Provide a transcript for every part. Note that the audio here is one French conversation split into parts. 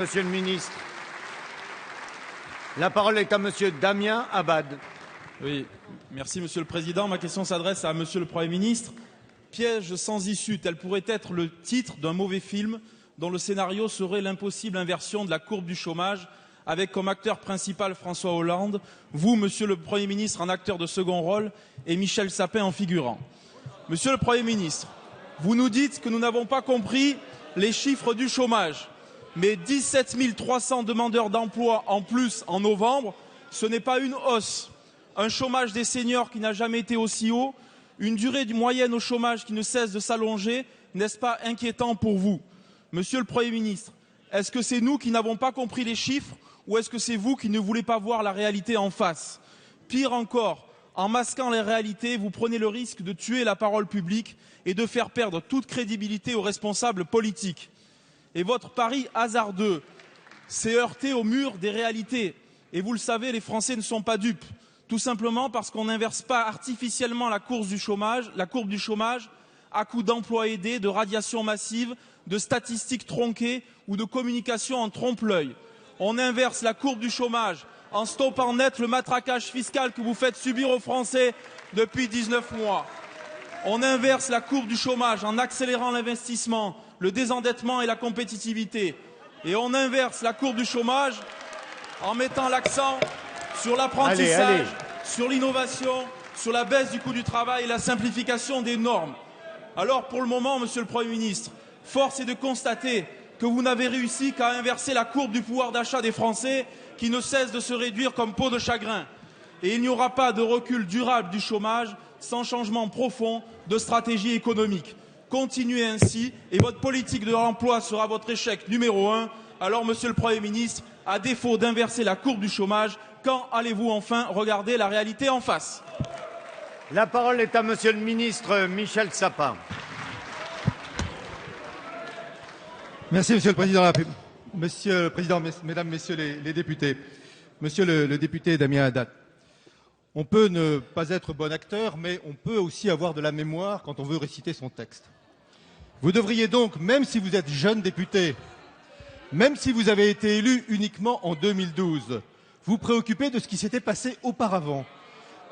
Monsieur le ministre. La parole est à monsieur Damien Abad. Oui, merci Monsieur le Président. Ma question s'adresse à Monsieur le Premier ministre. Piège sans issue, tel pourrait être le titre d'un mauvais film dont le scénario serait l'impossible inversion de la courbe du chômage, avec comme acteur principal François Hollande, vous, Monsieur le Premier ministre, en acteur de second rôle, et Michel Sapin en figurant. Monsieur le Premier ministre, vous nous dites que nous n'avons pas compris les chiffres du chômage. Mais 17 300 demandeurs d'emploi en plus en novembre, ce n'est pas une hausse. Un chômage des seniors qui n'a jamais été aussi haut, une durée moyenne au chômage qui ne cesse de s'allonger, n'est-ce pas inquiétant pour vous? Monsieur le Premier ministre, est-ce que c'est nous qui n'avons pas compris les chiffres ou est-ce que c'est vous qui ne voulez pas voir la réalité en face? Pire encore, en masquant les réalités, vous prenez le risque de tuer la parole publique et de faire perdre toute crédibilité aux responsables politiques. Et votre pari hasardeux s'est heurté au mur des réalités. Et vous le savez, les Français ne sont pas dupes. Tout simplement parce qu'on n'inverse pas artificiellement la courbe du chômage à coup d'emplois aidés, de radiation massive, de statistiques tronquées ou de communication en trompe-l'œil. On inverse la courbe du chômage en stoppant net le matraquage fiscal que vous faites subir aux Français depuis 19 mois. On inverse la courbe du chômage en accélérant l'investissement, le désendettement et la compétitivité. Et on inverse la courbe du chômage en mettant l'accent sur l'apprentissage, sur l'innovation, sur la baisse du coût du travail et la simplification des normes. Alors pour le moment, Monsieur le Premier ministre, force est de constater que vous n'avez réussi qu'à inverser la courbe du pouvoir d'achat des Français qui ne cesse de se réduire comme peau de chagrin. Et il n'y aura pas de recul durable du chômage sans changement profond de stratégie économique. Continuez ainsi et votre politique de l'emploi sera votre échec numéro 1. Alors, Monsieur le Premier ministre, à défaut d'inverser la courbe du chômage, quand allez-vous enfin regarder la réalité en face? La parole est à monsieur le ministre Michel Sapin. Merci Monsieur le Président. Monsieur le Président, Mesdames, Messieurs les députés. Monsieur le député Damien Abad. On peut ne pas être bon acteur, mais on peut aussi avoir de la mémoire quand on veut réciter son texte. Vous devriez donc, même si vous êtes jeune député, même si vous avez été élu uniquement en 2012, vous préoccuper de ce qui s'était passé auparavant.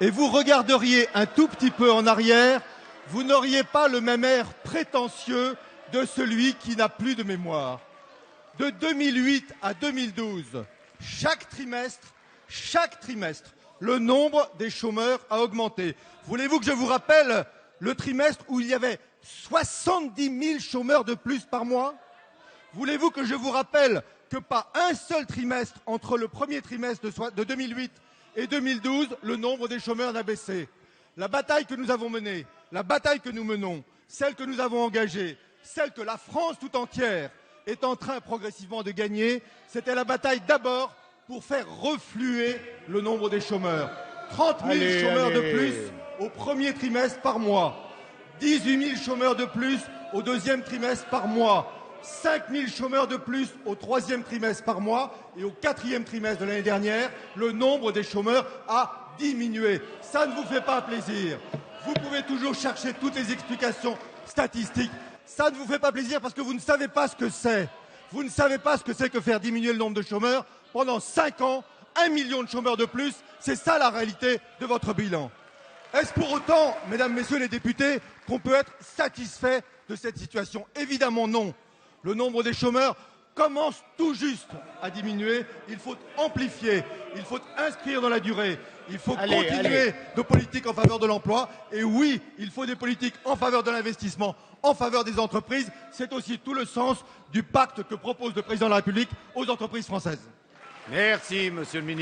Et vous regarderiez un tout petit peu en arrière, vous n'auriez pas le même air prétentieux de celui qui n'a plus de mémoire. De 2008 à 2012, chaque trimestre, le nombre des chômeurs a augmenté. Voulez-vous que je vous rappelle le trimestre où il y avait 70 000 chômeurs de plus par mois? Voulez-vous que je vous rappelle que pas un seul trimestre entre le premier trimestre de 2008 et 2012, le nombre des chômeurs n'a baissé? La bataille que nous avons menée, la bataille que nous menons, celle que nous avons engagée, celle que la France tout entière est en train progressivement de gagner, c'était la bataille d'abord pour faire refluer le nombre des chômeurs. 30 000 chômeurs de plus au premier trimestre par mois, 18 000 chômeurs de plus au deuxième trimestre par mois, 5 000 chômeurs de plus au troisième trimestre par mois et au quatrième trimestre de l'année dernière, le nombre des chômeurs a diminué. Ça ne vous fait pas plaisir. Vous pouvez toujours chercher toutes les explications statistiques. Ça ne vous fait pas plaisir parce que vous ne savez pas ce que c'est. Vous ne savez pas ce que c'est que faire diminuer le nombre de chômeurs. Pendant 5 ans, 1 million de chômeurs de plus, c'est ça la réalité de votre bilan. Est-ce pour autant, mesdames, messieurs les députés, qu'on peut être satisfait de cette situation? Évidemment non. Le nombre des chômeurs commence tout juste à diminuer. Il faut amplifier, il faut inscrire dans la durée, il faut continuer nos politiques en faveur de l'emploi. Et oui, il faut des politiques en faveur de l'investissement, en faveur des entreprises. C'est aussi tout le sens du pacte que propose le président de la République aux entreprises françaises. Merci, monsieur le ministre.